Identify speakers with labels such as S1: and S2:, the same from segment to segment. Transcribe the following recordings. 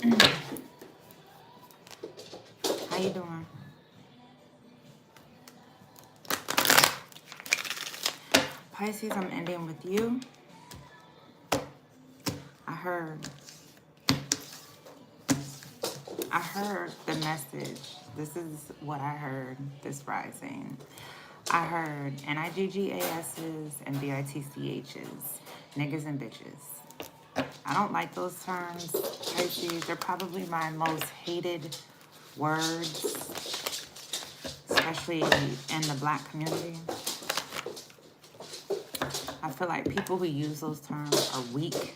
S1: How you doing? Pisces, I'm ending with you. I heard the message. This is what I heard this rising. I heard NIGGASs and BITCHs, niggas and bitches. I don't like those terms, Pisces. They're probably my most hated words, especially in the Black community. I feel like people who use those terms are weak.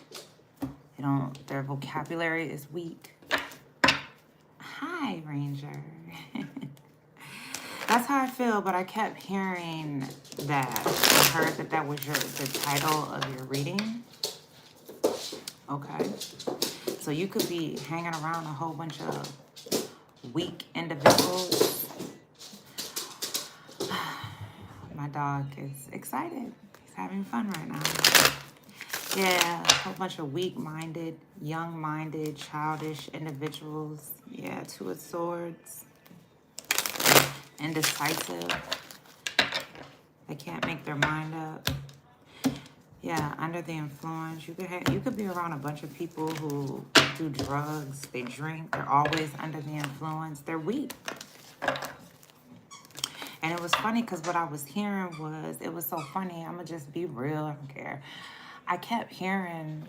S1: Their vocabulary is weak. Hi, Ranger. That's how I feel, but I kept hearing that. I heard that was the title of your reading. Okay. So you could be hanging around a whole bunch of weak individuals. My dog is excited. He's having fun right now. Yeah, a whole bunch of weak-minded, young-minded, childish individuals. Yeah, Two of Swords. Indecisive. They can't make their mind up. Yeah, under the influence. You could be around a bunch of people who do drugs. They drink. They're always under the influence. They're weak. And it was funny because what I was hearing it was so funny. I'm going to just be real. I don't care. I kept hearing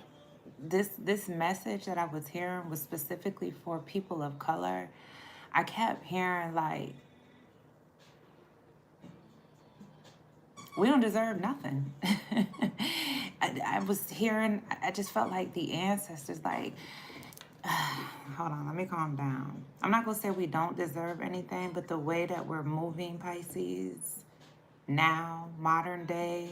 S1: this message that I was hearing was specifically for people of color. I kept hearing like, we don't deserve nothing. I was hearing, I just felt like the ancestors like, hold on, let me calm down. I'm not going to say we don't deserve anything, but the way that we're moving, Pisces, now, modern day,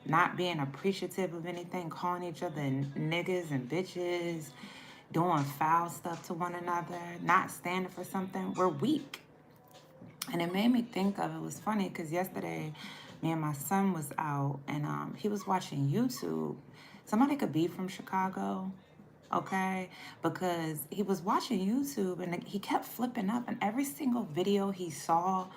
S1: not being appreciative of anything, calling each other niggas and bitches, doing foul stuff to one another, not standing for something, we're weak. And it made me think of, it was funny because yesterday me and my son was out and he was watching YouTube. Somebody could be from Chicago, okay? Because he was watching YouTube and he kept flipping up and every single video he saw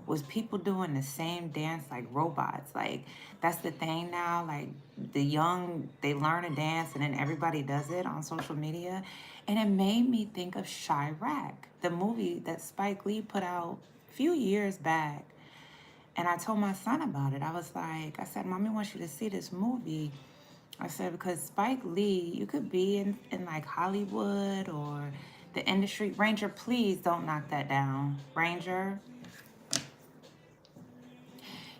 S1: was people doing the same dance like robots. Like, that's the thing now. Like, the young, they learn a dance and then everybody does it on social media. And it made me think of Chirac, the movie that Spike Lee put out a few years back. And I told my son about it. I said, Mommy wants you to see this movie. I said, because Spike Lee, you could be in like Hollywood or the industry. Ranger, please don't knock that down. Ranger.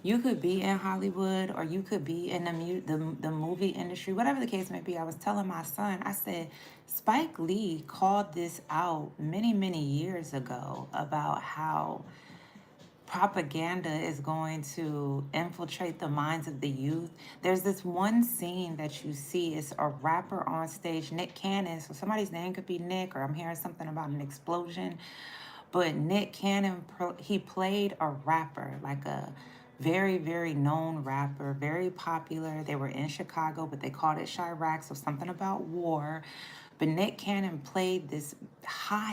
S1: You could be in Hollywood or you could be in the movie industry, whatever the case may be. I was telling my son, I said, Spike Lee called this out many, many years ago about how propaganda is going to infiltrate the minds of the youth. There's this one scene that you see, it's a rapper on stage, Nick Cannon. So somebody's name could be Nick, or I'm hearing something about an explosion. But Nick Cannon, he played a rapper, like a very, very known rapper, very popular. They were in Chicago, but they called it Chirac, so something about war. But Nick Cannon played this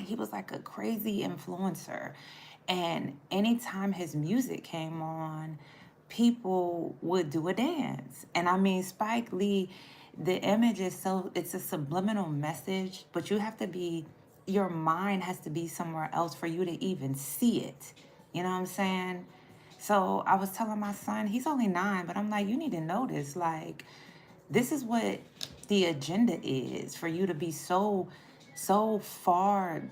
S1: he was like a crazy influencer. And anytime his music came on, people would do a dance. And I mean, Spike Lee, the image is it's a subliminal message, but your mind has to be somewhere else for you to even see it. You know what I'm saying? So I was telling my son, he's only 9, but I'm like, you need to know this. Like, this is what the agenda is, for you to be so far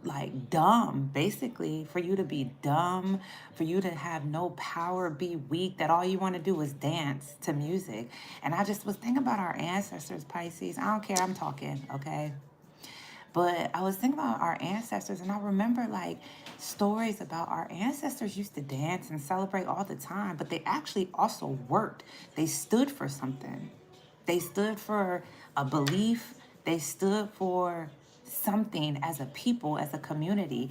S1: like dumb, basically, for you to be dumb, for you to have no power, be weak, that all you want to do is dance to music. And I just was thinking about our ancestors, Pisces. I don't care, I'm talking, okay? But I was thinking about our ancestors, and I remember like stories about our ancestors used to dance and celebrate all the time, but they actually also worked. They stood for something. They stood for a belief. They stood for something as a people, as a community.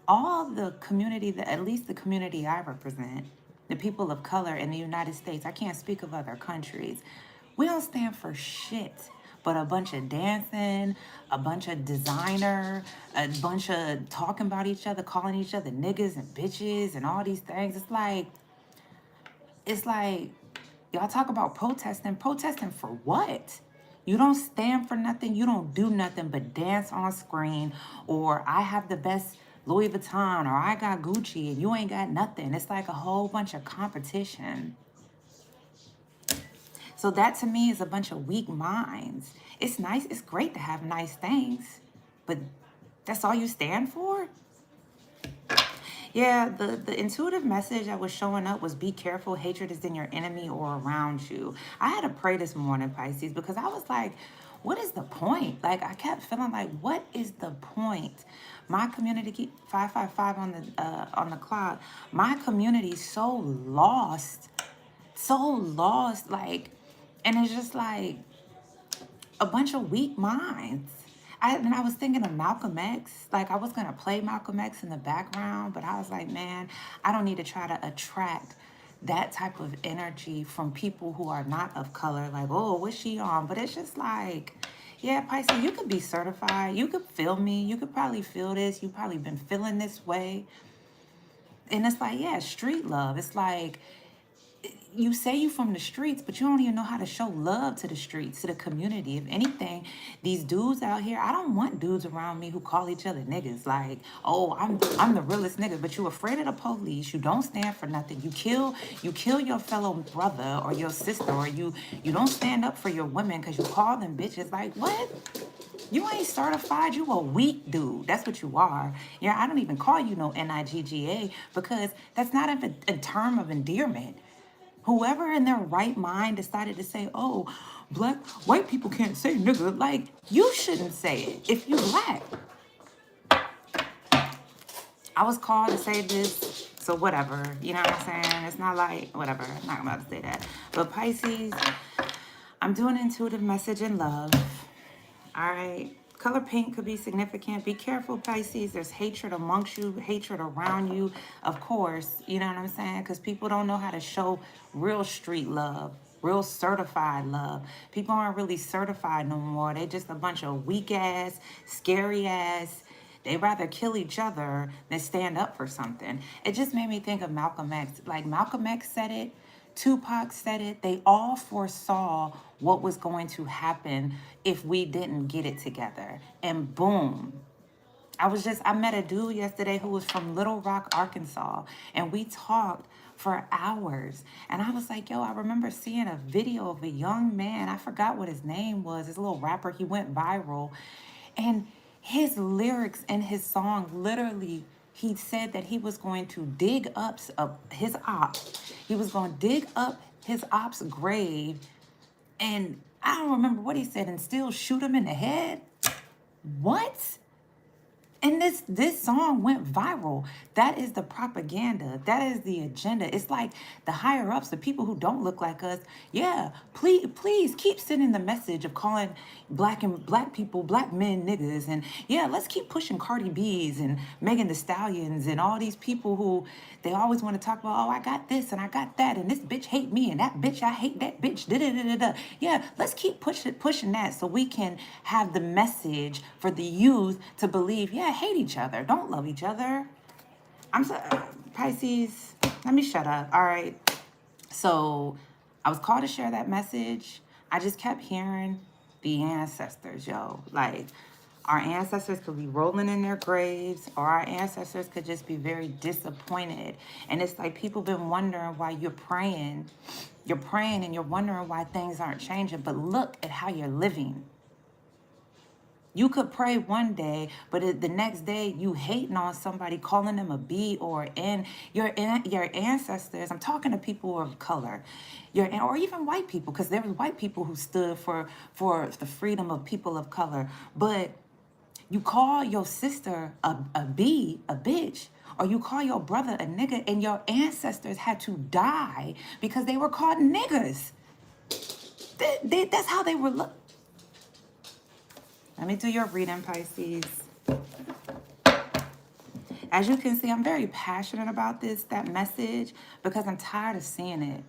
S1: All the community, at least the community I represent, the people of color in the United States, I can't speak of other countries, we don't stand for shit. but a bunch of dancing, a bunch of designer, a bunch of talking about each other, calling each other niggas and bitches and all these things. It's like y'all talk about protesting. Protesting for what? You don't stand for nothing. You don't do nothing but dance on screen, or I have the best Louis Vuitton, or I got Gucci and you ain't got nothing. It's like a whole bunch of competition. So that to me is a bunch of weak minds. It's nice, it's great to have nice things, but that's all you stand for? Yeah, the intuitive message that was showing up was be careful, hatred is in your enemy or around you. I had to pray this morning, Pisces, because I was like, what is the point? Like I kept feeling like, what is the point? My community keep 555 on the clock. My community's so lost, like, and it's just like a bunch of weak minds. And I was thinking of Malcolm X. Like I was gonna play Malcolm X in the background, but I was like, man, I don't need to try to attract that type of energy from people who are not of color. Like, oh, what's she on? But it's just like, yeah, Pisces, you could be certified. You could feel me. You could probably feel this. You've probably been feeling this way. And it's like, yeah, street love. It's like, you say you from the streets, but you don't even know how to show love to the streets, to the community. If anything, these dudes out here, I don't want dudes around me who call each other niggas. Like, oh, I'm the realest nigga, but you afraid of the police. You don't stand for nothing. You kill your fellow brother or your sister, or you don't stand up for your women because you call them bitches. Like, what? You ain't certified. You a weak dude. That's what you are. Yeah, I don't even call you no Nigga because that's not even a term of endearment. Whoever in their right mind decided to say, oh, white people can't say nigga, like, you shouldn't say it if you black. I was called to say this, so whatever. You know what I'm saying? It's not like, whatever. I'm not about to say that. But Pisces, I'm doing intuitive message in love. All right. Color pink could be significant. Be careful, Pisces. There's hatred amongst you, hatred around you. Of course, you know what I'm saying? Because people don't know how to show real street love, real certified love. People aren't really certified no more. They just a bunch of weak ass, scary ass. They rather kill each other than stand up for something. It just made me think of Malcolm X. Like Malcolm X said it. Tupac said it. They all foresaw what was going to happen if we didn't get it together. And boom. I met a dude yesterday who was from Little Rock, Arkansas, and we talked for hours. And I was like, yo, I remember seeing a video of a young man. I forgot what his name was. This little rapper, he went viral. And his lyrics in his song literally, he said that he was going to dig up his op. He was going to dig up his op's grave, and I don't remember what he said, and still shoot him in the head. What? And this song went viral. That is the propaganda. That is the agenda. It's like the higher ups, the people who don't look like us. Yeah, please keep sending the message of calling black people, black men niggas. And yeah, let's keep pushing Cardi B's and Megan Thee Stallions and all these people who they always want to talk about, oh, I got this and I got that, and this bitch hate me, and that bitch, I hate that bitch. Da, da, da, da, da. Yeah, let's keep pushing that so we can have the message for the youth to believe, yeah, hate each other. Don't love each other. I'm so, Pisces, let me shut up. All right. So I was called to share that message. I just kept hearing the ancestors, yo. Like, our ancestors could be rolling in their graves, or our ancestors could just be very disappointed. And it's like people been wondering why you're praying. You're praying and you're wondering why things aren't changing. But look at how you're living. You could pray one day, but the next day you hating on somebody, calling them a B or N. Your ancestors, I'm talking to people of color, or even white people, because there was white people who stood for the freedom of people of color. But you call your sister a B, a bitch, or you call your brother a nigga, and your ancestors had to die because they were called niggas. That's how they were looked. Let me do your reading, Pisces. As you can see, I'm very passionate about that message, because I'm tired of seeing it.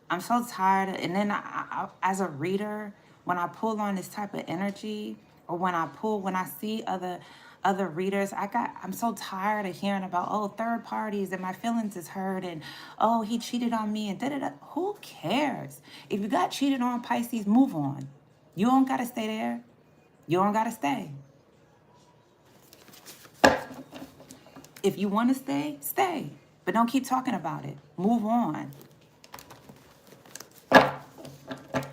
S1: I'm so tired. And then I, as a reader, when I pull on this type of energy, or when I see other readers, I'm so tired of hearing about, oh, third parties and my feelings is hurt, and oh, he cheated on me and da da da. Who cares? If you got cheated on, Pisces, move on. You don't gotta stay there. You don't gotta stay. If you want to stay, stay. But don't keep talking about it. Move on.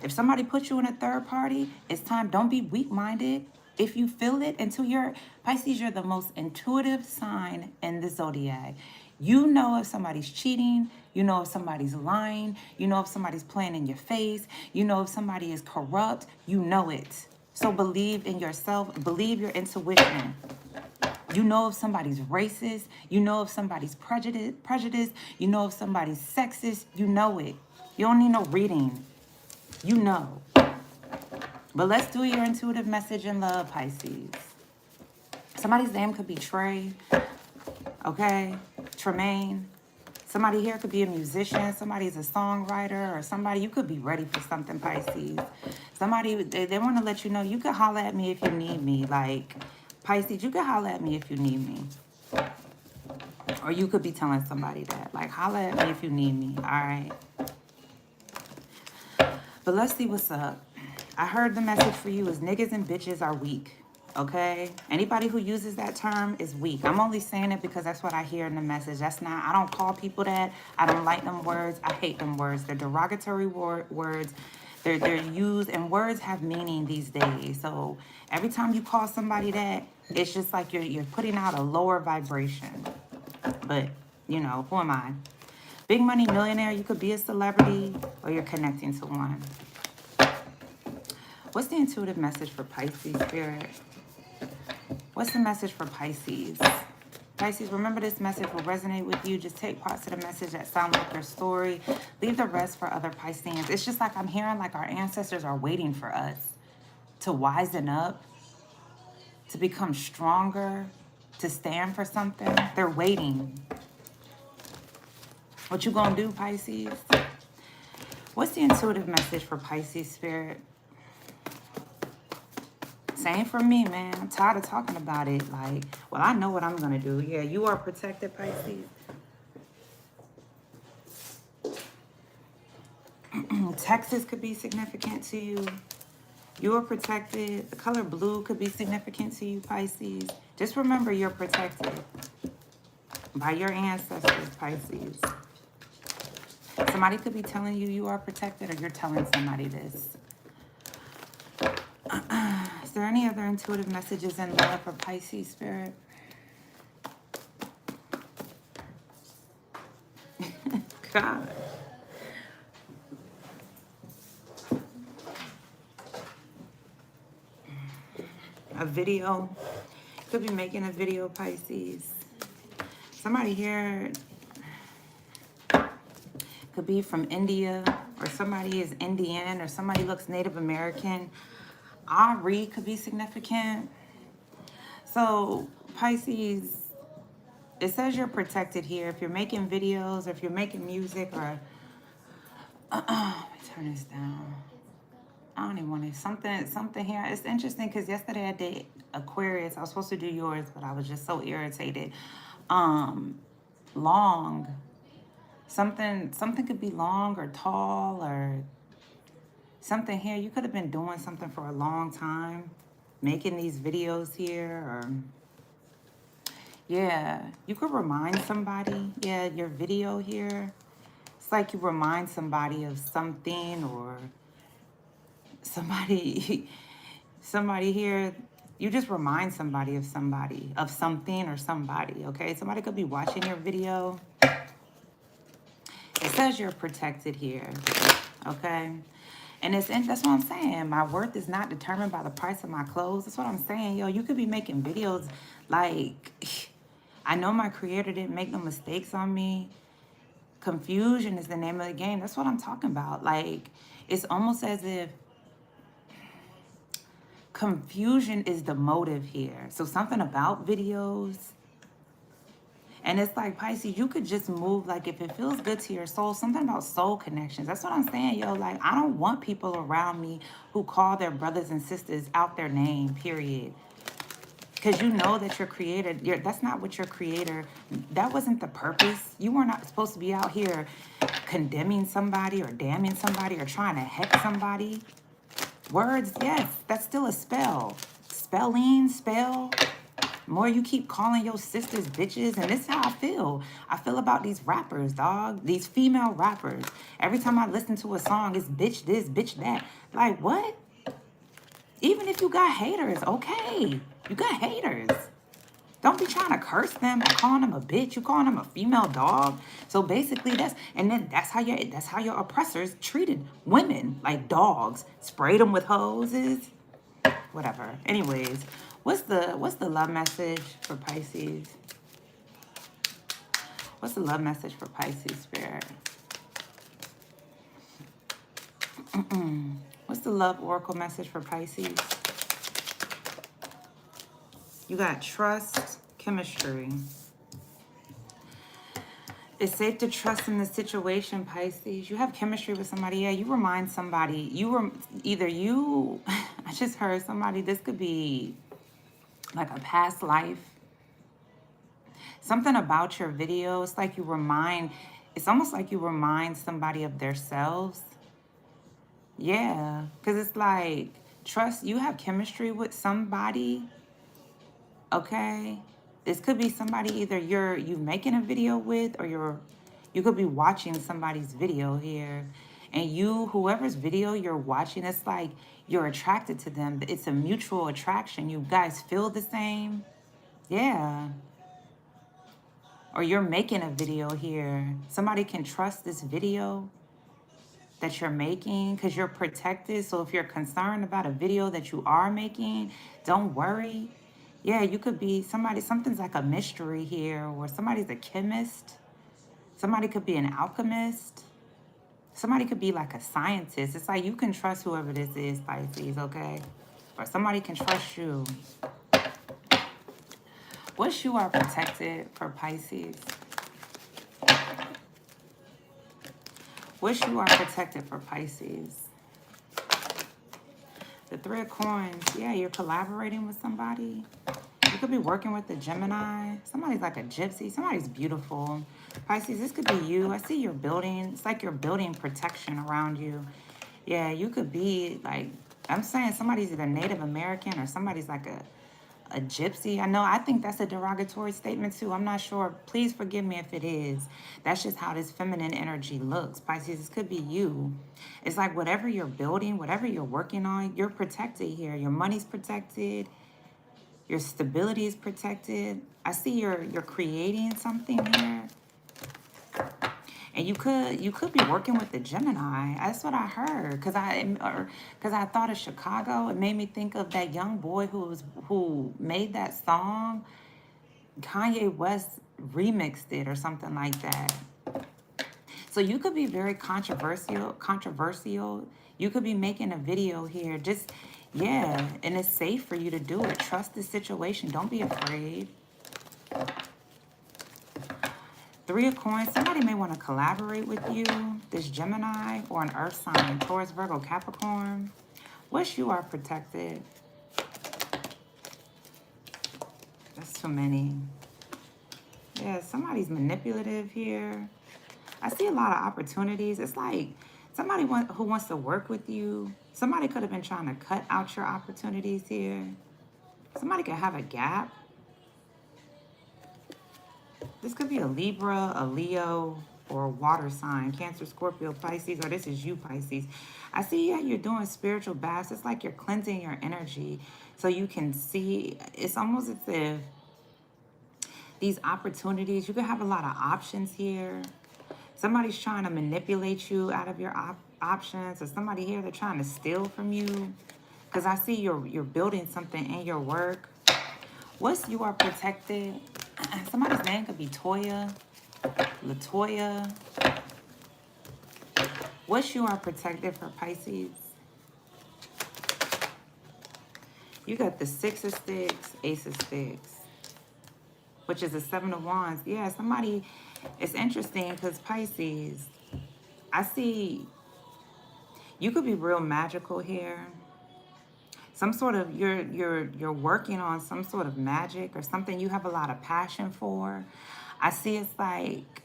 S1: If somebody puts you in a third party, it's time. Don't be weak-minded. If you feel it, until you're Pisces, you're the most intuitive sign in the zodiac. You know if somebody's cheating. You know if somebody's lying. You know if somebody's playing in your face. You know if somebody is corrupt. You know it. So believe in yourself. Believe your intuition. You know if somebody's racist. You know if somebody's prejudiced. You know if somebody's sexist. You know it. You don't need no reading. You know. But let's do your intuitive message in love, Pisces. Somebody's name could be Trey, okay? Tremaine. Somebody here could be a musician. Somebody's a songwriter, or somebody, you could be ready for something, Pisces. Somebody, they want to let you know, you can holler at me if you need me. Like, Pisces, you can holler at me if you need me. Or you could be telling somebody that. Like, holler at me if you need me, all right? But let's see what's up. I heard the message for you is niggas and bitches are weak, okay? Anybody who uses that term is weak. I'm only saying it because that's what I hear in the message. That's not, I don't call people that. I don't like them words. I hate them words. They're derogatory words. They're used, and words have meaning these days. So every time you call somebody that, it's just like you're putting out a lower vibration. But, you know, who am I? Big money millionaire, you could be a celebrity, or you're connecting to one. What's the intuitive message for Pisces, Spirit? What's the message for Pisces? Pisces, remember this message will resonate with you. Just take parts of the message that sound like your story. Leave the rest for other Pisceans. It's just like I'm hearing like our ancestors are waiting for us to wisen up, to become stronger, to stand for something. They're waiting. What you gonna do, Pisces? What's the intuitive message for Pisces, Spirit? Same for me, man. I'm tired of talking about it. Like, well, I know what I'm going to do. Yeah, you are protected, Pisces. Texas could be significant to you. You are protected. The color blue could be significant to you, Pisces. Just remember you're protected by your ancestors, Pisces. Somebody could be telling you you are protected, or you're telling somebody this. Is there any other intuitive messages in love for Pisces, Spirit? God. A video. Could be making a video, Pisces. Somebody here could be from India, or somebody is Indian, or somebody looks Native American. Ari could be significant. So, Pisces, it says you're protected here. If you're making videos, or if you're making music, or... let me turn this down. I don't even want to... Something here. It's interesting because yesterday I did Aquarius. I was supposed to do yours, but I was just so irritated. Long. Something could be long or tall, or... something here. You could have been doing something for a long time. Making these videos here, or... yeah, you could remind somebody. Yeah, your video here. It's like you remind somebody of something, or somebody here. You just remind somebody of somebing or somebody, okay? Somebody could be watching your video. It says you're protected here, okay? And that's what I'm saying. My worth is not determined by the price of my clothes. That's what I'm saying. Yo, you could be making videos like, I know my creator didn't make no mistakes on me. Confusion is the name of the game. That's what I'm talking about. Like, it's almost as if confusion is the motive here. So something about videos. And it's like, Pisces, you could just move, like, if it feels good to your soul, something about soul connections. That's what I'm saying, yo. Like, I don't want people around me who call their brothers and sisters out their name, period. Because you know that your creator, that's not what your creator, that wasn't the purpose. You were not supposed to be out here condemning somebody or damning somebody or trying to hex somebody. Words, yes, that's still a spell. Spelling, spell. More you keep calling your sisters bitches, and this is how I feel. I feel about these rappers, dog. These female rappers. Every time I listen to a song, it's bitch this, bitch that. Like, what? Even if you got haters, okay. You got haters. Don't be trying to curse them or calling them a bitch. You calling them a female dog. So basically that's how your oppressors treated women, like dogs. Sprayed them with hoses. Whatever. Anyways, what's the love message for Pisces? What's the love message for Pisces, Spirit? What's the love oracle message for Pisces? You got trust, chemistry. It's safe to trust in the situation, Pisces. You have chemistry with somebody. Yeah, you remind somebody. I just heard somebody, this could be like a past life. Something about your video. It's almost like you remind somebody of themselves. Yeah, because it's like, trust, you have chemistry with somebody. Okay, this could be somebody either you making a video with, or you could be watching somebody's video here, and whoever's video you're watching, it's like you're attracted to them. It's a mutual attraction. You guys feel the same. Yeah. Or you're making a video here. Somebody can trust this video that you're making because you're protected. So if you're concerned about a video that you are making, don't worry. Yeah, you could be something's like a mystery here, or somebody's a chemist. Somebody could be an alchemist. Somebody could be like a scientist. It's like you can trust whoever this is, Pisces, okay? Or somebody can trust you. Wish you are protected for Pisces. Wish you are protected for Pisces. The Three of Coins. Yeah, you're collaborating with somebody. You could be working with a Gemini. Somebody's like a gypsy. Somebody's beautiful. Pisces, this could be you. I see you're building. It's like you're building protection around you. Yeah, you could be like, I'm saying somebody's either Native American or somebody's like a gypsy. I think that's a derogatory statement too. I'm not sure. Please forgive me if it is. That's just how this feminine energy looks. Pisces, this could be you. It's like whatever you're building, whatever you're working on, you're protected here. Your money's protected. Your stability is protected. I see you're creating something here. And you could be working with the Gemini. That's what I heard. Because I thought of Chicago. It made me think of that young boy who made that song. Kanye West remixed it or something like that. So you could be very controversial. You could be making a video here. Yeah, and it's safe for you to do it. Trust the situation. Don't be afraid. Three of Coins. Somebody may want to collaborate with you. This Gemini or an Earth sign. Taurus, Virgo, Capricorn. Wish you are protected. That's too many. Yeah, somebody's manipulative here. I see a lot of opportunities. It's like somebody who wants to work with you. Somebody could have been trying to cut out your opportunities here. Somebody could have a gap. This could be a Libra, a Leo, or a water sign. Cancer, Scorpio, Pisces, or this is you, Pisces. I see you're doing spiritual baths. It's like you're cleansing your energy so you can see. It's almost as if these opportunities, you could have a lot of options here. Somebody's trying to manipulate you out of your options, or somebody here, they're trying to steal from you. Because I see you're building something in your work. You are protected. Somebody's name could be Toya, Latoya. You are protected for Pisces. You got the Six of Sticks, Ace of Sticks. which is the Seven of Wands. Yeah, somebody, it's interesting because Pisces, I see you could be real magical here. Some sort of you're working on some sort of magic or something you have a lot of passion for. I see it's like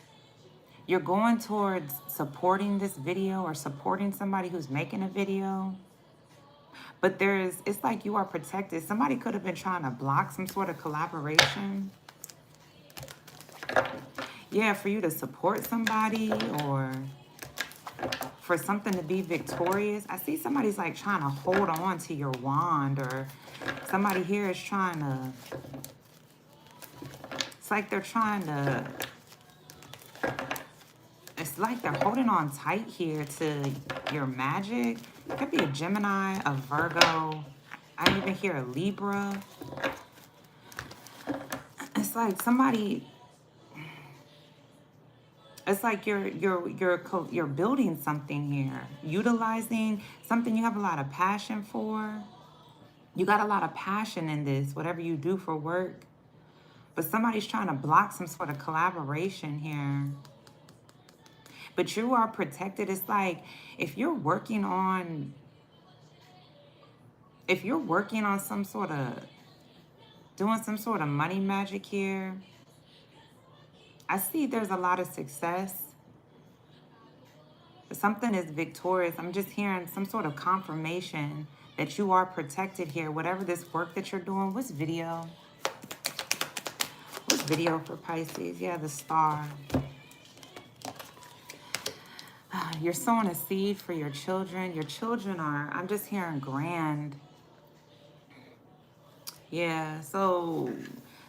S1: you're going towards supporting this video or supporting somebody who's making a video. But it's like you are protected. Somebody could have been trying to block some sort of collaboration. Yeah, for you to support somebody or for something to be victorious. I see somebody's like trying to hold on to your wand, or somebody here is trying to, it's like they're trying to, it's like they're holding on tight here to your magic. It could be a Gemini, a Virgo. I even hear a Libra. It's like somebody, it's like you're building something here, utilizing something you have a lot of passion for. You got a lot of passion in this, whatever you do for work. But somebody's trying to block some sort of collaboration here. But you are protected. It's like if you're working on some sort of, doing some sort of money magic here, I see there's a lot of success. But something is victorious. I'm just hearing some sort of confirmation that you are protected here. Whatever this work that you're doing. What's video? What's video for Pisces? Yeah, the Star. You're sowing a seed for your children. Your children are, I'm just hearing grand. Yeah, so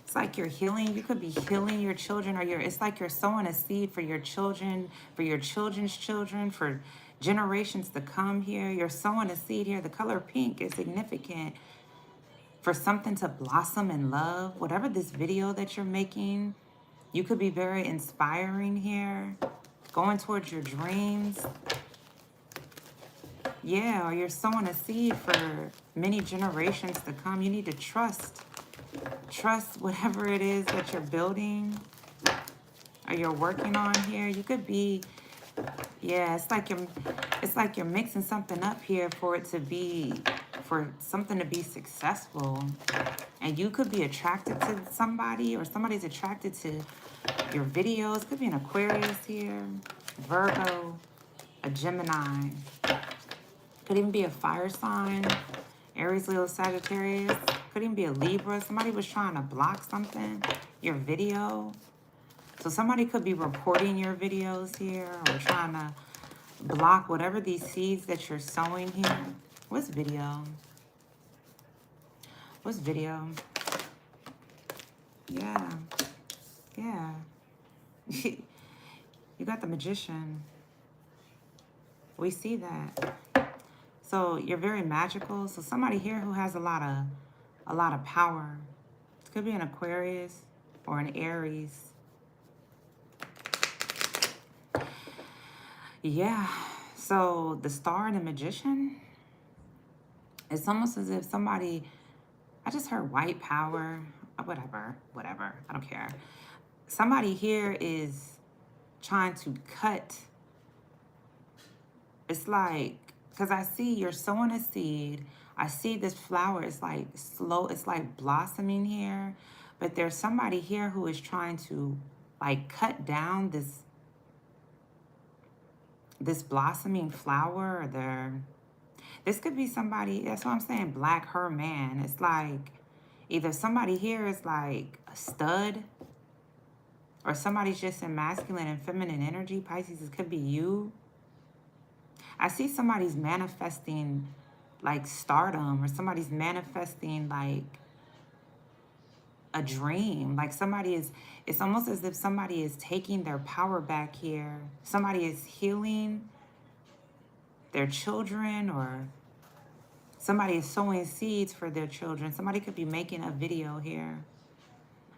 S1: it's like you're healing. You could be healing your children, or it's like you're sowing a seed for your children, for your children's children, for generations to come here. You're sowing a seed here. The color pink is significant for something to blossom in love. Whatever this video that you're making, you could be very inspiring here. Going towards your dreams. Yeah, or you're sowing a seed for many generations to come. You need to trust whatever it is that you're building or you're working on here. You could be, yeah, it's like you're mixing something up here for something to be successful. And you could be attracted to somebody, or somebody's attracted to your videos. Could be an Aquarius here, Virgo, a Gemini. Could even be a fire sign, Aries, Leo, Sagittarius. Could even be a Libra. Somebody was trying to block something, your video. So somebody could be reporting your videos here, or trying to block whatever these seeds that you're sowing here. What's video? What's video? Yeah. Yeah. You got the Magician. We see that. So you're very magical. So somebody here who has a lot of power. It could be an Aquarius or an Aries. Yeah. So the Star and the Magician, it's almost as if somebody, I just heard white power, whatever, I don't care. Somebody here is trying to cut. It's like, because I see you're sowing a seed. I see this flower is like slow, it's like blossoming here. But there's somebody here who is trying to like cut down this blossoming flower. Or this could be somebody, that's what I'm saying, black her man. It's like either somebody here is like a stud, or somebody's just in masculine and feminine energy. Pisces, it could be you. I see somebody's manifesting like stardom, or somebody's manifesting like a dream. Like somebody is, it's almost as if somebody is taking their power back here. Somebody is healing their children, or somebody is sowing seeds for their children. Somebody could be making a video here.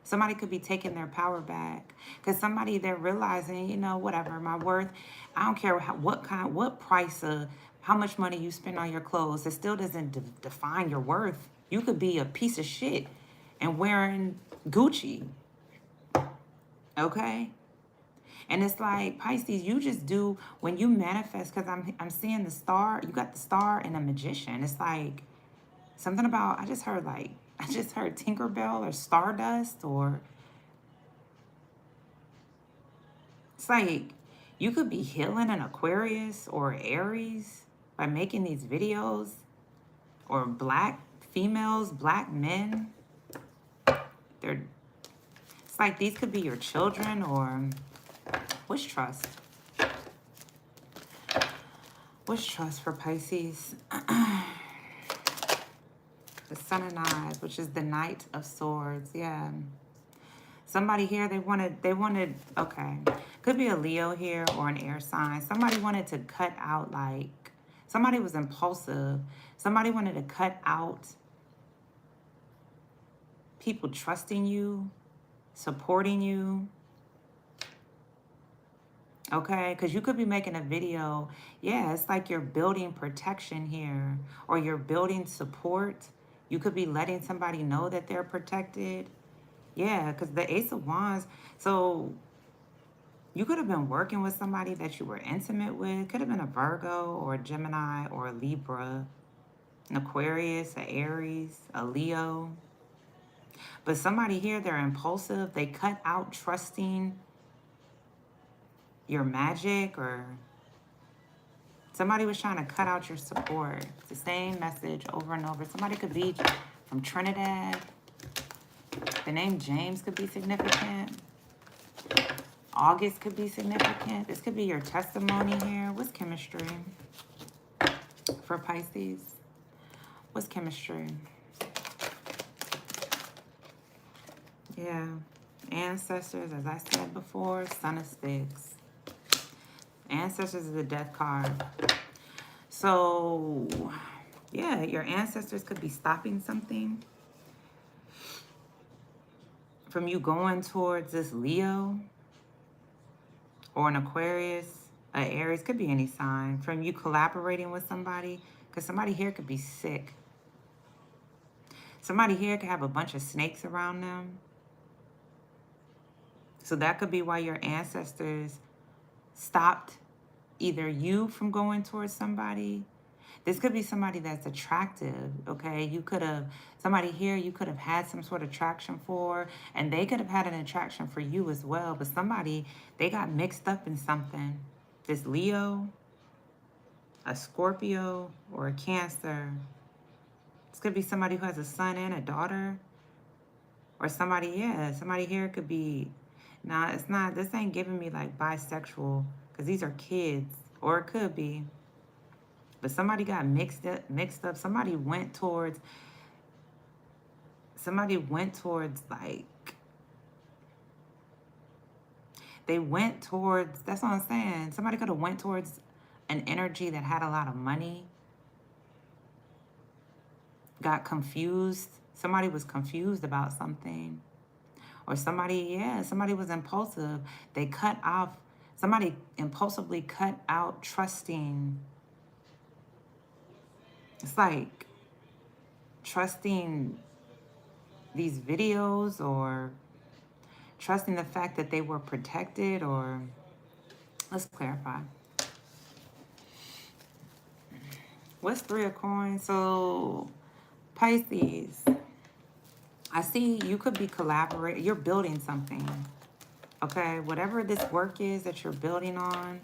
S1: Somebody could be taking their power back, because somebody, they're realizing, you know, whatever, my worth, I don't care what price of how much money you spend on your clothes, it still doesn't define your worth. You could be a piece of shit and wearing Gucci. Okay? And it's like, Pisces, you just do, when you manifest, because I'm seeing the star, you got the star and a magician. It's like something about, I just heard Tinkerbell or Stardust, or it's like you could be healing an Aquarius or Aries by making these videos, or black females, black men. They're, it's like these could be your children, or what's trust? What's trust for Pisces? The Sun of Knives, which is the Knight of Swords. Yeah. Somebody here, they wanted, okay. Could be a Leo here or an air sign. Somebody wanted to cut out, like, somebody was impulsive. Somebody wanted to cut out people trusting you, supporting you. Okay, because you could be making a video. Yeah, it's like you're building protection here, or you're building support. You could be letting somebody know that they're protected. Yeah, because the Ace of Wands. So you could have been working with somebody that you were intimate with. Could have been a Virgo or a Gemini or a Libra, an Aquarius, an Aries, a Leo. But somebody here, they're impulsive. They cut out trusting your magic, or somebody was trying to cut out your support. It's the same message over and over. Somebody could be from Trinidad. The name James could be significant. August could be significant. This could be your testimony here. What's chemistry for Pisces? What's chemistry? Yeah. Ancestors, as I said before, Son of Sphinx. Ancestors is the death card. So, yeah, your ancestors could be stopping something from you going towards this Leo or an Aquarius, an Aries, could be any sign, from you collaborating with somebody, because somebody here could be sick. Somebody here could have a bunch of snakes around them. So that could be why your ancestors stopped either you from going towards somebody. This could be somebody that's attractive, okay? You could have, somebody here you could have had some sort of attraction for, and they could have had an attraction for you as well. But somebody, they got mixed up in something. This Leo, a Scorpio, or a Cancer. This could be somebody who has a son and a daughter. Or somebody, yeah, somebody here could be, nah, it's not, this ain't giving me like bisexual, because these are kids, or it could be. But somebody got mixed up. Somebody went towards like, they went towards, that's what I'm saying. Somebody could have went towards an energy that had a lot of money. Got confused. Somebody was confused about something. Or somebody, yeah, somebody was impulsive. They cut off, somebody impulsively cut out trusting. It's like trusting these videos, or trusting the fact that they were protected, or let's clarify. What's Three of Coins? So Pisces, I see you could be collaborating. You're building something, okay? Whatever this work is that you're building on,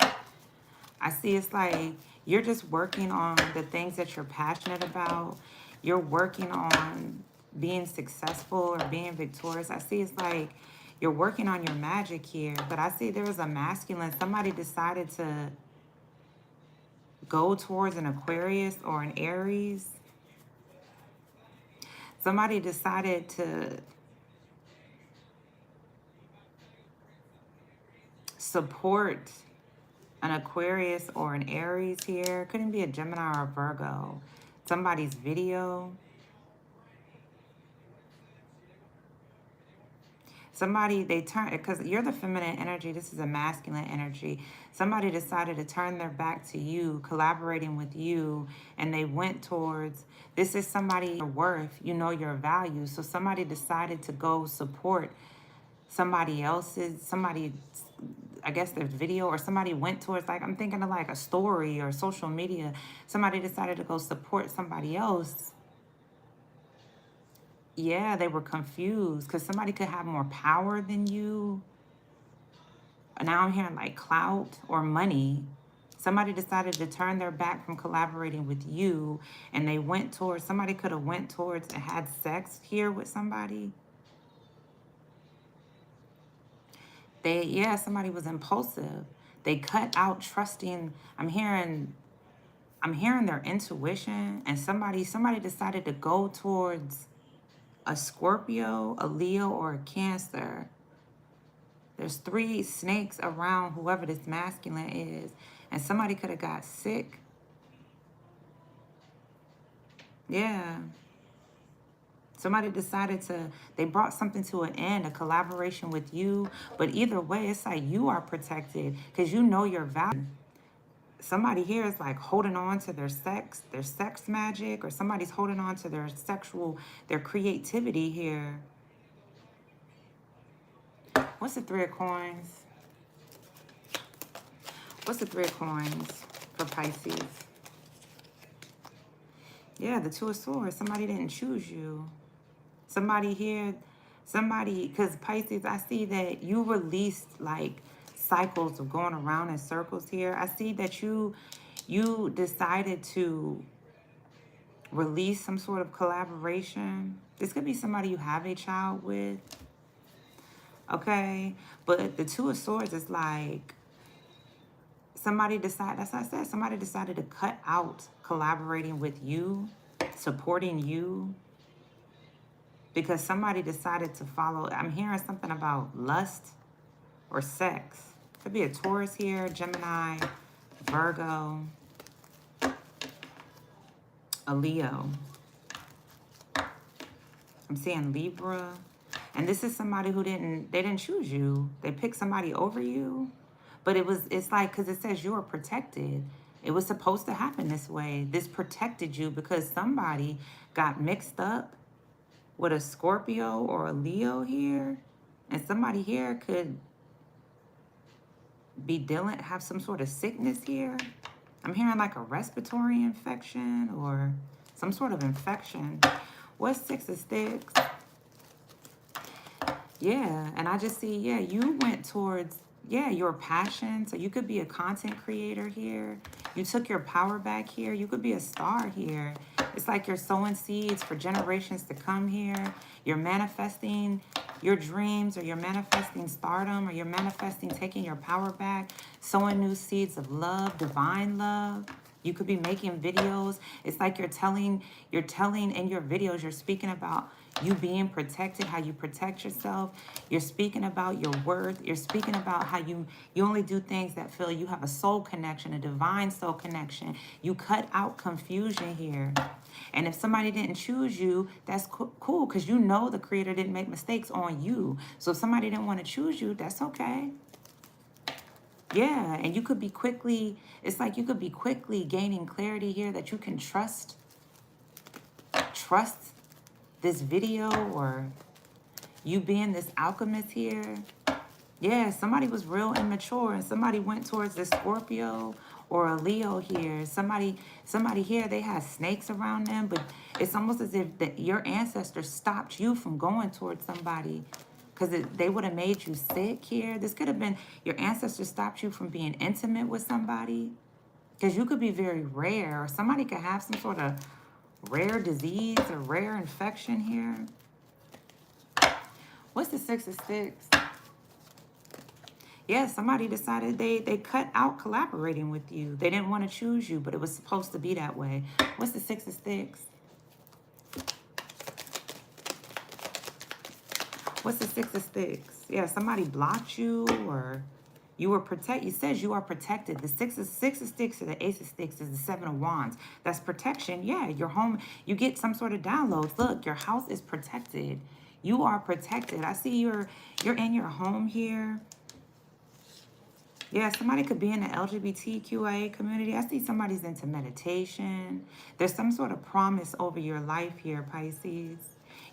S1: I see it's like you're just working on the things that you're passionate about. You're working on being successful or being victorious. I see it's like you're working on your magic here. But I see there was a masculine. Somebody decided to go towards an Aquarius or an Aries. Somebody decided to support an Aquarius or an Aries here. Couldn't be a Gemini or a Virgo. Somebody's video. Somebody, they turn, because you're the feminine energy, this is a masculine energy. Somebody decided to turn their back to you, collaborating with you, and they went towards, this is somebody your worth, you know your value. So somebody decided to go support somebody, I guess their video, or somebody went towards, like, I'm thinking of like a story or social media. Somebody decided to go support somebody else. Yeah, they were confused because somebody could have more power than you. Now I'm hearing like clout or money. Somebody decided to turn their back from collaborating with you, and they went towards, somebody could have went towards and had sex here with somebody. Yeah, somebody was impulsive. They cut out trusting. I'm hearing their intuition, and somebody decided to go towards a Scorpio, a Leo, or a Cancer. There's 3 snakes around whoever this masculine is, and somebody could have got sick. Yeah. Somebody decided they brought something to an end, a collaboration with you. But either way, it's like you are protected because you know your value. Somebody here is like holding on to their sex magic, or somebody's holding on to their creativity here. What's the 3 of coins? What's the 3 of coins for Pisces? Yeah, the 2 of swords. Somebody didn't choose you. Somebody here, because Pisces, I see that you released like cycles of going around in circles here. I see that you decided to release some sort of collaboration. This could be somebody you have a child with. Okay, but the 2 of swords is like that's what I said, somebody decided to cut out collaborating with you, supporting you, because somebody decided to follow. I'm hearing something about lust or sex. Could be a Taurus here, Gemini, Virgo, a Leo. I'm seeing Libra. And this is somebody who they didn't choose you. They picked somebody over you. But it's like, because it says you are protected. It was supposed to happen this way. This protected you because somebody got mixed up with a Scorpio or a Leo here. And somebody here could have some sort of sickness here. I'm hearing like a respiratory infection or some sort of infection. What's 6 of Sticks? Yeah, and I just see, yeah, you went towards, yeah, your passion. So you could be a content creator here. You took your power back here. You could be a star here. It's like you're sowing seeds for generations to come here. You're manifesting your dreams, or you're manifesting stardom, or you're manifesting taking your power back, sowing new seeds of love, divine love. You could be making videos. It's like you're telling in your videos, you're speaking about you being protected, how you protect yourself. You're speaking about your worth. You're speaking about how you only do things that feel you have a soul connection, a divine soul connection. You cut out confusion here. And if somebody didn't choose you, that's cool, because you know the creator didn't make mistakes on you. So if somebody didn't want to choose you, that's okay. Yeah, and you could be quickly, it's like you could be quickly gaining clarity here that you can trust this video, or you being this alchemist here. Yeah, somebody was real immature, and somebody went towards this Scorpio or a Leo here. Somebody here, they had snakes around them, but it's almost as if your ancestors stopped you from going towards somebody, because they would have made you sick here. This could have been your ancestors stopped you from being intimate with somebody, because you could be very rare, or somebody could have some sort of rare disease or rare infection here. What's the 6 of Sticks? Yeah, somebody decided they cut out collaborating with you. They didn't want to choose you, but it was supposed to be that way. What's the 6 of Sticks? What's the 6 of Sticks? Yeah, somebody blocked you, or you were protected. It says you are protected. The 6 of Sticks or the Ace of Sticks is the 7 of Wands. That's protection. Yeah, your home, you get some sort of downloads. Look, your house is protected. You are protected. I see you're in your home here. Yeah, somebody could be in the LGBTQIA community. I see somebody's into meditation. There's some sort of promise over your life here, Pisces.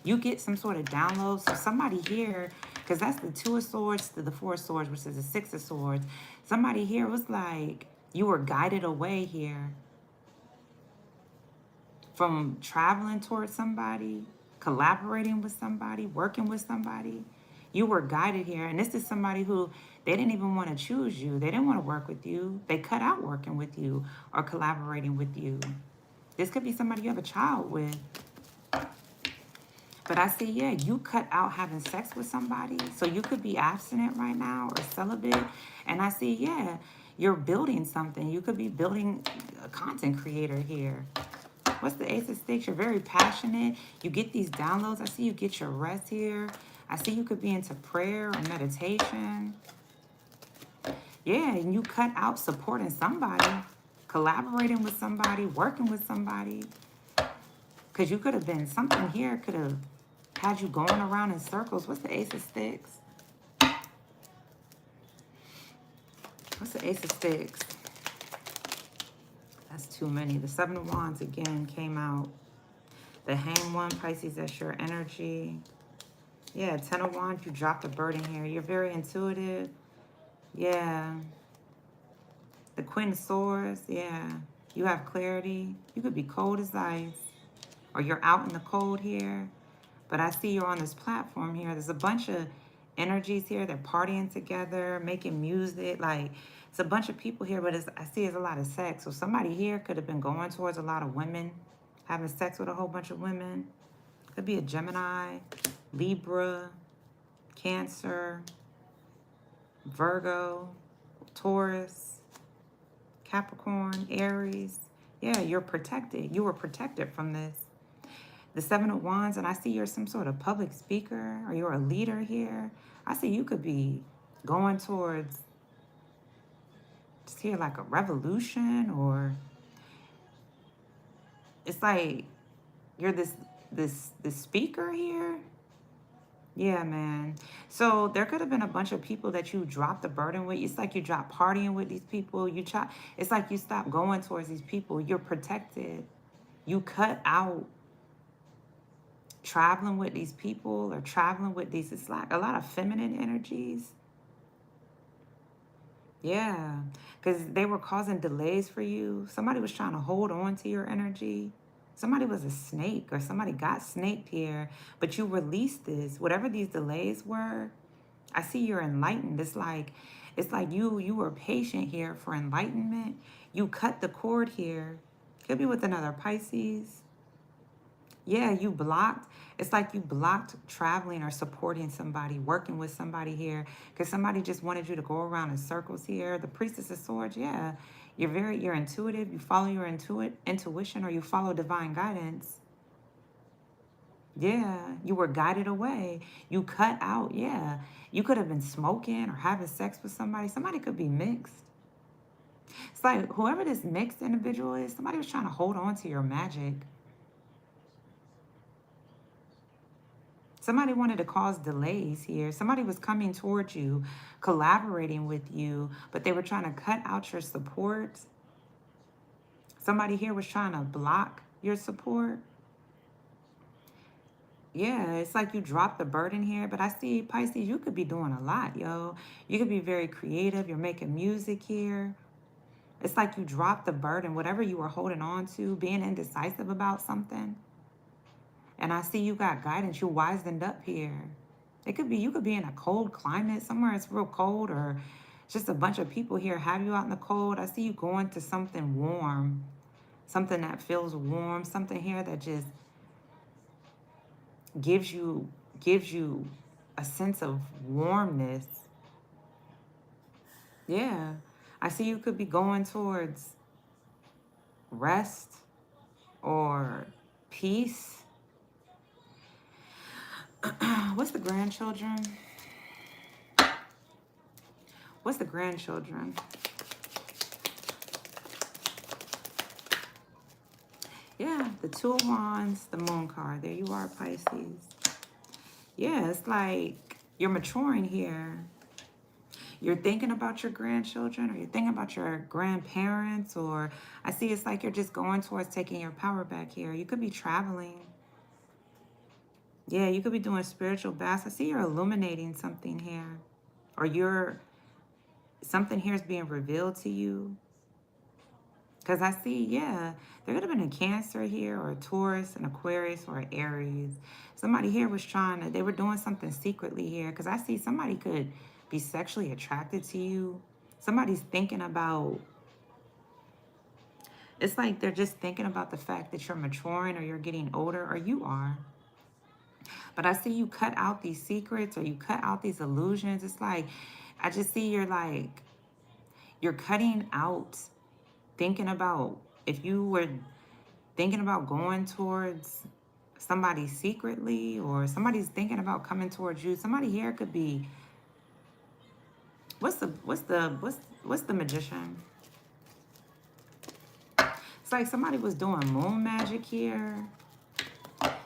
S1: You get some sort of download. So somebody here Because that's the Two of Swords to the Four of Swords, which is the Six of Swords. Somebody here was like, you were guided away here from traveling towards somebody, collaborating with somebody, working with somebody. You were guided here. And this is somebody who they didn't even want to choose you. They didn't want to work with you. They cut out working with you or collaborating with you. This could be somebody you have a child with. But I see, yeah, you cut out having sex with somebody. So you could be abstinent right now or celibate. And I see, yeah, you're building something. You could be building a content creator here. What's the Ace of Sticks? You're very passionate. You get these downloads. I see you get your rest here. I see you could be into prayer or meditation. Yeah, and you cut out supporting somebody, collaborating with somebody, working with somebody. Because you could have been, something here could have had you going around in circles. What's the Ace of Sticks? What's the Ace of Sticks? That's too many. The Seven of Wands again came out. The Hanged One, Pisces, that's your energy. Yeah, Ten of Wands, you dropped a burden here. You're very intuitive. Yeah. The Queen of Swords, yeah. You have clarity. You could be cold as ice. Or you're out in the cold here. But I see you're on this platform here. There's a bunch of energies here. They're partying together, making music. Like, it's a bunch of people here, but I see it's a lot of sex. So somebody here could have been going towards a lot of women, having sex with a whole bunch of women. Could be a Gemini, Libra, Cancer, Virgo, Taurus, Capricorn, Aries. Yeah, you're protected. You were protected from this. The Seven of Wands, and I see you're some sort of public speaker or you're a leader here. I see you could be going towards, just here, like a revolution, or it's like you're this speaker here. Yeah, man. So there could have been a bunch of people that you dropped the burden with. It's like you dropped partying with these people. It's like you stopped going towards these people. You're protected. You cut out traveling with these people or traveling with these. It's like a lot of feminine energies. Yeah, because they were causing delays for you. Somebody was trying to hold on to your energy. Somebody was a snake or somebody got snaked here, but you released this. Whatever these delays were, I see you're enlightened. It's like you were patient here for enlightenment. You cut the cord here. Could be with another Pisces. Yeah, you blocked. It's like you blocked traveling or supporting somebody, working with somebody here, because somebody just wanted you to go around in circles here. The Priestess of Swords, yeah. You're intuitive. You follow your intuition, or you follow divine guidance. Yeah, you were guided away. You cut out, yeah. You could have been smoking or having sex with somebody. Somebody could be mixed. It's like whoever this mixed individual is, somebody was trying to hold on to your magic. Somebody wanted to cause delays here. Somebody was coming towards you, collaborating with you, but they were trying to cut out your support. Somebody here was trying to block your support. Yeah, it's like you dropped the burden here, but I see, Pisces, you could be doing a lot, yo. You could be very creative. You're making music here. It's like you dropped the burden, whatever you were holding on to, being indecisive about something. And I see you got guidance. You wisened up here. It could be, you could be in a cold climate, somewhere it's real cold, or just a bunch of people here have you out in the cold. I see you going to something warm, something that feels warm, something here that just gives you a sense of warmness. Yeah. I see you could be going towards rest or peace. What's the grandchildren? What's the grandchildren? Yeah, the Two of Wands, the Moon card. There you are, Pisces. Yeah, it's like you're maturing here. You're thinking about your grandchildren, or you're thinking about your grandparents, or I see it's like you're just going towards taking your power back here. You could be traveling. Yeah, you could be doing spiritual baths. I see you're illuminating something here. Or something here is being revealed to you. Because I see, yeah, there could have been a Cancer here, or a Taurus, an Aquarius, or an Aries. Somebody here was they were doing something secretly here. Because I see somebody could be sexually attracted to you. Somebody's thinking about, it's like they're just thinking about the fact that you're maturing or you're getting older, or you are. But I see you cut out these secrets, or you cut out these illusions. It's like, I just see you're cutting out thinking about, if you were thinking about going towards somebody secretly, or somebody's thinking about coming towards you. Somebody here could be, what's the magician? It's like somebody was doing moon magic here.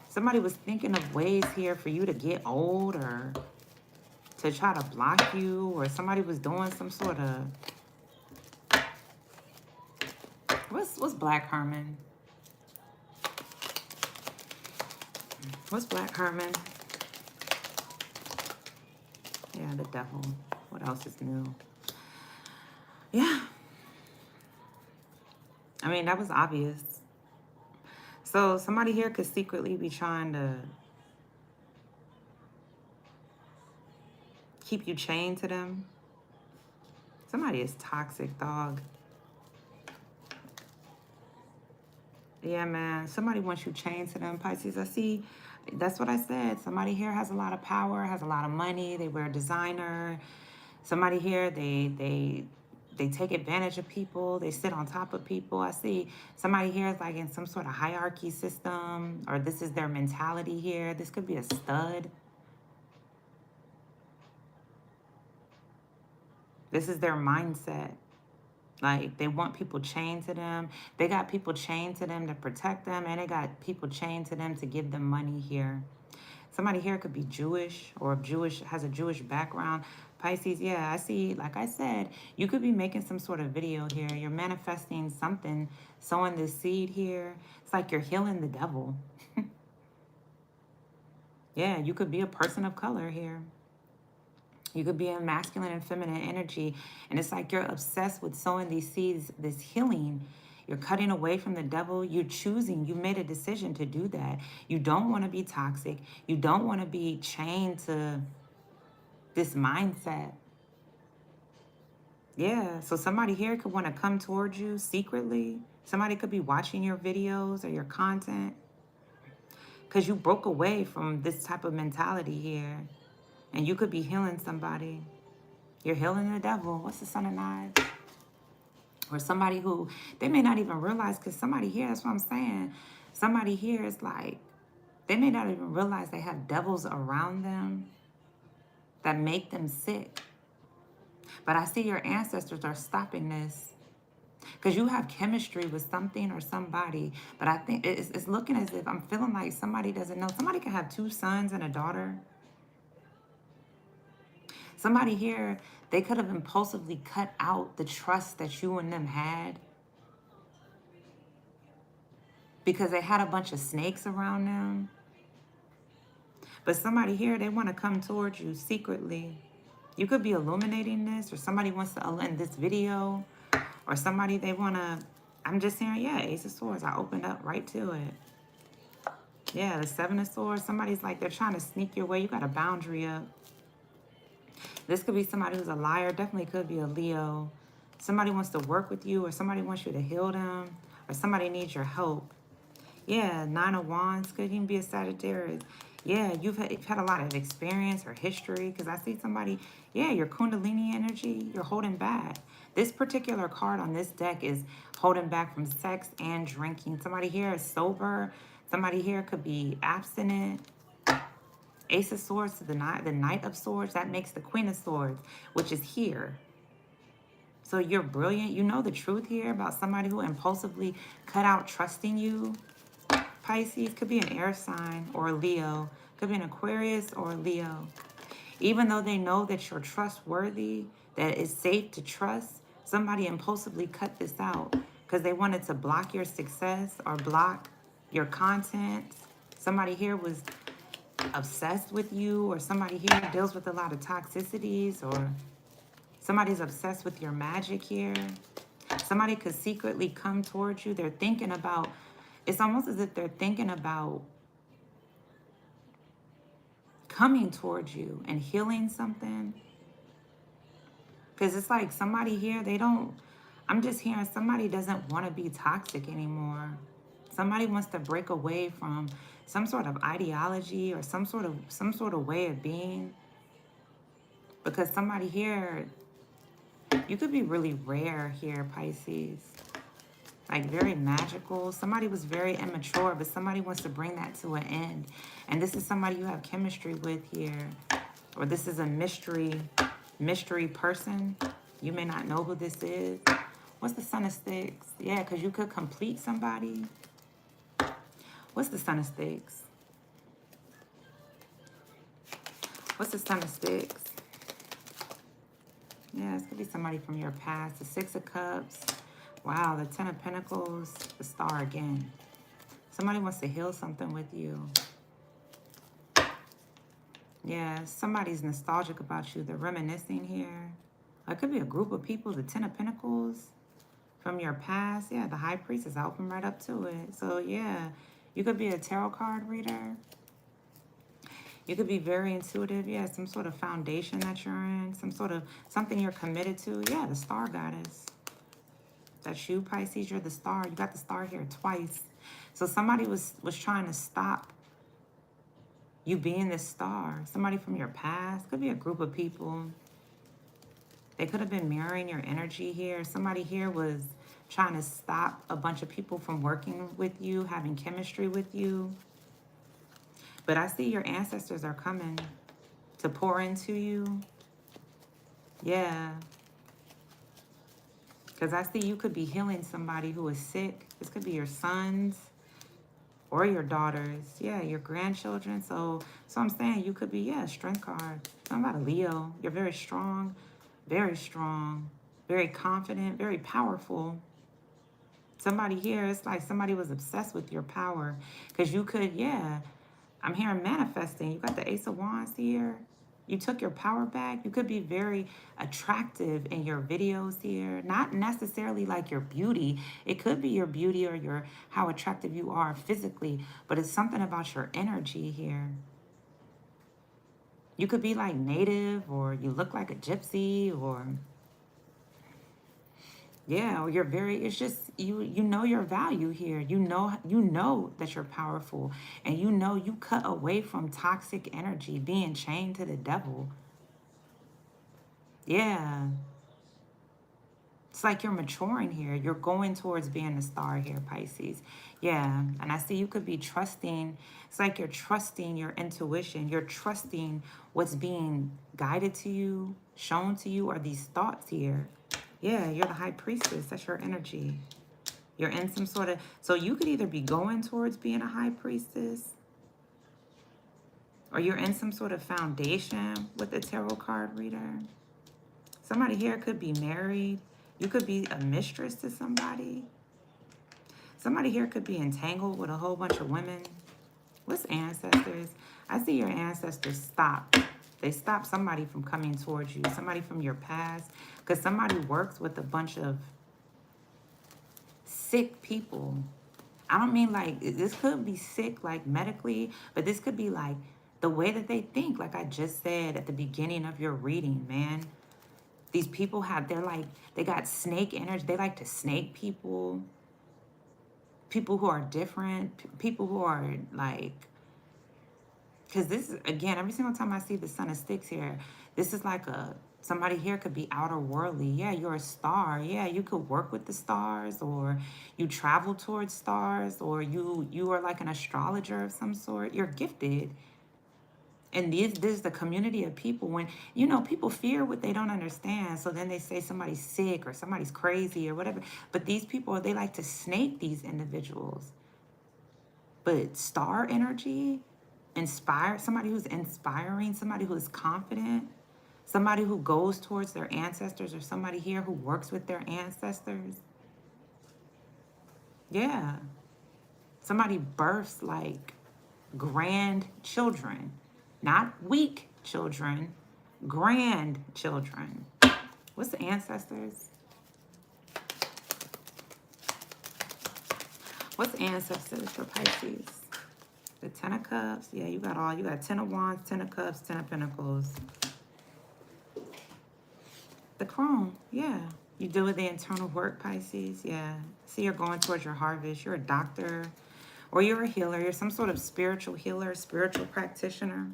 S1: Somebody was thinking of ways here for you to get old, or to try to block you, or somebody was doing some sort of, what's Black Herman? What's Black Herman? Yeah, the devil. What else is new? Yeah. I mean, that was obvious. So somebody here could secretly be trying to keep you chained to them. Somebody is toxic, dog. Yeah, man. Somebody wants you chained to them, Pisces. I see. That's what I said. Somebody here has a lot of power, has a lot of money. They wear designer. Somebody here, they take advantage of people. They sit on top of people. I see somebody here is like in some sort of hierarchy system, or this is their mentality here. This could be a stud. This is their mindset. Like, they want people chained to them. They got people chained to them to protect them, and they got people chained to them to give them money here. Somebody here could be Jewish, or has a Jewish background. Pisces, yeah, I see, like I said, you could be making some sort of video here. You're manifesting something, sowing this seed here. It's like you're healing the devil. Yeah, you could be a person of color here. You could be in masculine and feminine energy. And it's like you're obsessed with sowing these seeds, this healing. You're cutting away from the devil. You're choosing. You made a decision to do that. You don't want to be toxic. You don't want to be chained to this mindset. Yeah. So somebody here could want to come towards you secretly. Somebody could be watching your videos or your content, because you broke away from this type of mentality here. And you could be healing somebody. You're healing the devil. What's the Son of Knives? Or somebody who they may not even realize, because somebody here, that's what I'm saying. Somebody here is like, they may not even realize they have devils around them that make them sick. But I see your ancestors are stopping this, because you have chemistry with something or somebody. But I think it's looking as if I'm feeling like somebody doesn't know. Somebody can have 2 sons and a daughter. Somebody here, they could have impulsively cut out the trust that you and them had, because they had a bunch of snakes around them. But somebody here, they want to come towards you secretly. You could be illuminating this, or somebody wants to end this video, or somebody they want to, I'm just hearing, yeah, Ace of Swords. I opened up right to it. Yeah, the 7 of Swords. Somebody's like, they're trying to sneak your way. You got a boundary up. This could be somebody who's a liar. Definitely could be a Leo. Somebody wants to work with you, or somebody wants you to heal them, or somebody needs your help. Yeah, 9 of Wands could even be a Sagittarius. Yeah, you've had a lot of experience or history, because I see somebody, yeah, your Kundalini energy, you're holding back. This particular card on this deck is holding back from sex and drinking. Somebody here is sober. Somebody here could be abstinent. Ace of Swords to the Knight of Swords, that makes the Queen of Swords, which is here. So you're brilliant. You know the truth here about somebody who impulsively cut out trusting you. Pisces could be an air sign or a Leo. Could be an Aquarius or a Leo. Even though they know that you're trustworthy, that it's safe to trust, somebody impulsively cut this out because they wanted to block your success or block your content. Somebody here was obsessed with you, or somebody here deals with a lot of toxicities, or somebody's obsessed with your magic here. Somebody could secretly come towards you. They're thinking about, it's almost as if they're thinking about coming towards you and healing something. Because it's like somebody here, they don't, I'm just hearing somebody doesn't want to be toxic anymore. Somebody wants to break away from some sort of ideology or some sort of way of being. Because somebody here, you could be really rare here, Pisces. Like very magical. Somebody was very immature, but somebody wants to bring that to an end. And this is somebody you have chemistry with here. Or this is a mystery person. You may not know who this is. What's the Son of Sticks? Yeah, because you could complete somebody. What's the Son of Sticks? What's the Son of Sticks? Yeah, this could be somebody from your past. The Six of Cups. Wow, the Ten of Pentacles. The Star again. Somebody wants to heal something with you. Yeah, somebody's nostalgic about you. They're reminiscing here. It could be a group of people. The Ten of Pentacles from your past. Yeah, the High Priestess. I'll open right up to it. So, yeah, you could be a tarot card reader. You could be very intuitive. Yeah, some sort of foundation that you're in. Something you're committed to. Yeah, the Star Goddess. That's you, Pisces. You're the star. You got the star here twice. So somebody was trying to stop you being this star. Somebody from your past. Could be a group of people. They could have been mirroring your energy here. Somebody here was trying to stop a bunch of people from working with you, having chemistry with you. But I see your ancestors are coming to pour into you. Yeah. Because I see you could be healing somebody who is sick. This could be your sons or your daughters. Yeah, your grandchildren. So I'm saying you could be, yeah, strength card. Something about a Leo. You're very strong, very confident, very powerful. Somebody here, it's like somebody was obsessed with your power. Because you could, yeah, I'm hearing manifesting. You got the Ace of Wands here. You took your power back. You could be very attractive in your videos here. Not necessarily like your beauty. It could be your beauty or your how attractive you are physically, but it's something about your energy here. You could be like native, or you look like a gypsy, or yeah, or you're very, it's just you know your value here. You know that you're powerful, and you know you cut away from toxic energy, being chained to the devil. Yeah. It's like you're maturing here. You're going towards being a star here, Pisces. Yeah. And I see you could be trusting. It's like you're trusting your intuition. You're trusting what's being guided to you, shown to you, are these thoughts here. Yeah, you're the High Priestess. That's your energy. You're in some sort of... So you could either be going towards being a High Priestess, or you're in some sort of foundation with a tarot card reader. Somebody here could be married. You could be a mistress to somebody. Somebody here could be entangled with a whole bunch of women. What's ancestors? I see your ancestors stop. They stop somebody from coming towards you. Somebody from your past. Because somebody works with a bunch of sick people. I don't mean like, this could be sick like medically, but this could be like the way that they think. Like I just said at the beginning of your reading, man. These people have, they got snake energy. They like to snake people. People who are different. People who are like, because this is, again, every single time I see the Son of Sticks here, this is like somebody here could be outer worldly. Yeah, you're a star. Yeah, you could work with the stars, or you travel towards stars, or you are like an astrologer of some sort. You're gifted. And this is the community of people. When, people fear what they don't understand. So then they say somebody's sick or somebody's crazy or whatever. But these people, they like to snake these individuals. But star energy, somebody who's inspiring, somebody who is confident, somebody who goes towards their ancestors, or somebody here who works with their ancestors. Yeah. Somebody births like grandchildren, not weak children, grandchildren. What's the ancestors? What's ancestors for Pisces? The Ten of Cups. Yeah, you got Ten of Wands, Ten of Cups, Ten of Pentacles. The Crone, yeah. You deal with the internal work, Pisces, yeah. See, you're going towards your harvest. You're a doctor or you're a healer. You're some sort of spiritual healer, spiritual practitioner.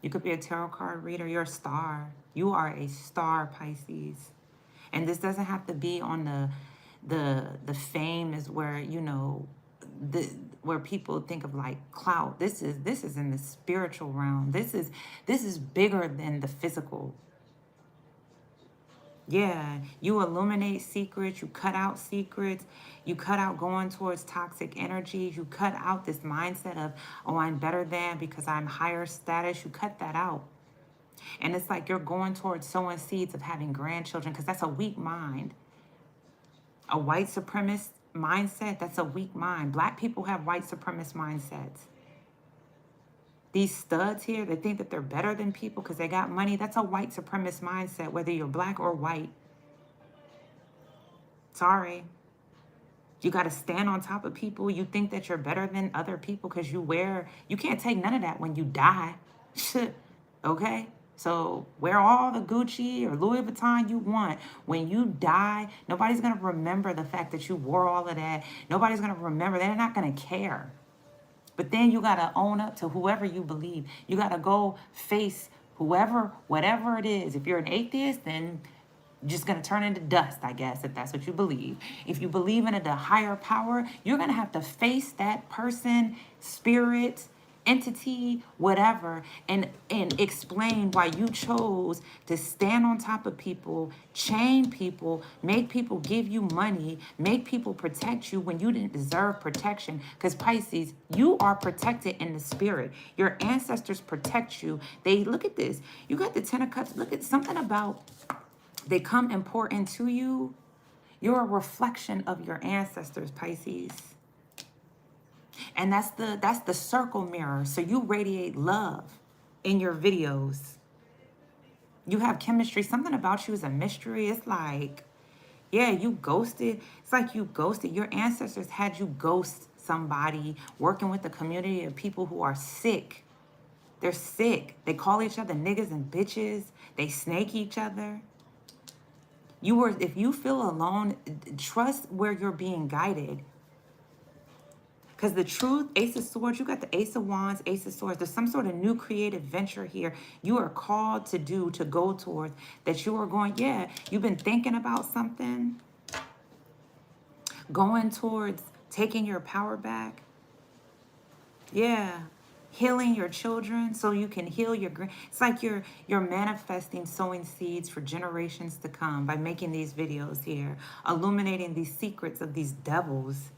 S1: You could be a tarot card reader. You're a star. You are a star, Pisces. And this doesn't have to be on the fame is where, you know, where people think of like clout. This is in the spiritual realm. This is bigger than the physical. Yeah, you illuminate secrets, you cut out secrets, you cut out going towards toxic energies, you cut out this mindset of, oh, I'm better than because I'm higher status. You cut that out. And it's like you're going towards sowing seeds of having grandchildren because that's a weak mind. A white supremacist mindset, that's a weak mind. Black people have white supremacist mindsets. These studs here, they think that they're better than people because they got money. That's a white supremacist mindset, whether you're black or white. Sorry. You got to stand on top of people. You think that you're better than other people because you can't take none of that when you die. Okay? So wear all the Gucci or Louis Vuitton you want. When you die, nobody's going to remember the fact that you wore all of that. Nobody's going to remember. They're not going to care. But then you got to own up to whoever you believe. You got to go face whoever, whatever it is. If you're an atheist, then you're just going to turn into dust, I guess, if that's what you believe. If you believe in a higher power, you're going to have to face that person, spirit, entity, whatever, and explain why you chose to stand on top of people, chain people, make people give you money, make people protect you when you didn't deserve protection. Because Pisces, you are protected in the spirit. Your ancestors protect you. They, look at this. You got the Ten of Cups. Look at something about, they come and pour into you. You're a reflection of your ancestors, Pisces. And that's the circle mirror. So you radiate love in your videos. You have chemistry. Something about you is a mystery. It's like, yeah, you ghosted. It's like you ghosted. Your ancestors had you ghost somebody working with a community of people who are sick. They're sick. They call each other niggas and bitches. They snake each other. If you feel alone, trust where you're being guided. Because the truth, Ace of Swords, you got the Ace of Wands, Ace of Swords. There's some sort of new creative venture here you are called to do, to go towards, that you are going, yeah, you've been thinking about something, going towards taking your power back. Yeah, healing your children so you can heal your it's like you're manifesting, sowing seeds for generations to come by making these videos here, illuminating these secrets of these devils.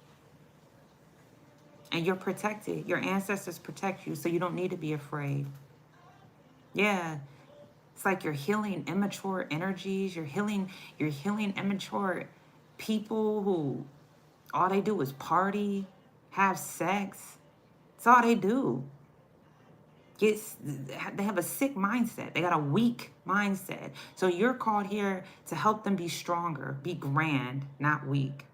S1: And you're protected. Your ancestors protect you, so you don't need to be afraid. Yeah. It's like you're healing immature energies. You're healing immature people who all they do is party, have sex. That's all they do. They have a sick mindset. They got a weak mindset. So you're called here to help them be stronger, be grand, not weak.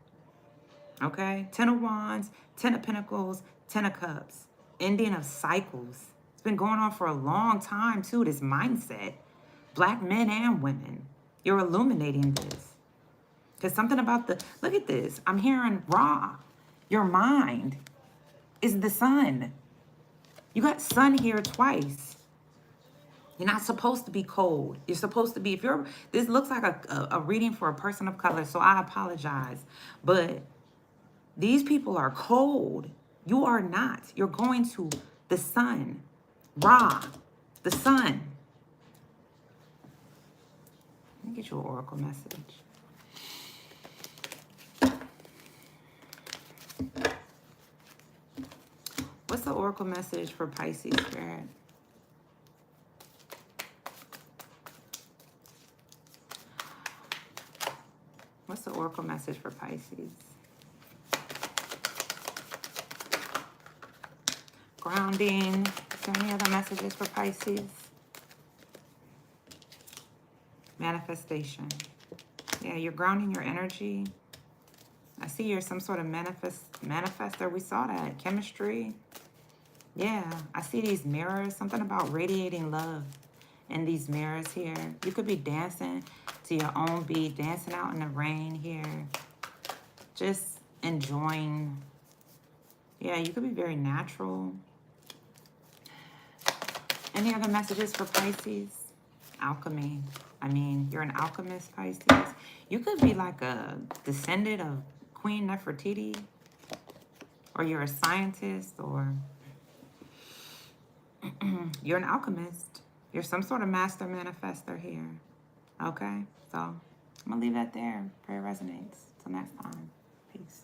S1: Okay? Ten of Wands, Ten of Pentacles, Ten of Cups. Ending of cycles. It's been going on for a long time, too, this mindset. Black men and women. You're illuminating this. Because something about look at this. I'm hearing Ra. Your mind is the sun. You got sun here twice. You're not supposed to be cold. You're supposed to be, this looks like a reading for a person of color, so I apologize. But these people are cold. You are not. You're going to the sun. Ra, the sun. Let me get you an oracle message. What's the oracle message for Pisces, Spirit? What's the oracle message for Pisces? Grounding. Is there any other messages for Pisces? Manifestation. Yeah, you're grounding your energy. I see you're some sort of manifester. We saw that. Chemistry. Yeah, I see these mirrors. Something about radiating love in these mirrors here. You could be dancing to your own beat, dancing out in the rain here. Just enjoying. Yeah, you could be very natural. Any other messages for Pisces? Alchemy. I mean, you're an alchemist, Pisces. You could be like a descendant of Queen Nefertiti, or you're a scientist, or you're an alchemist. You're some sort of master manifester here. Okay, so I'm gonna leave that there. Prayer resonates. Till next time. Peace.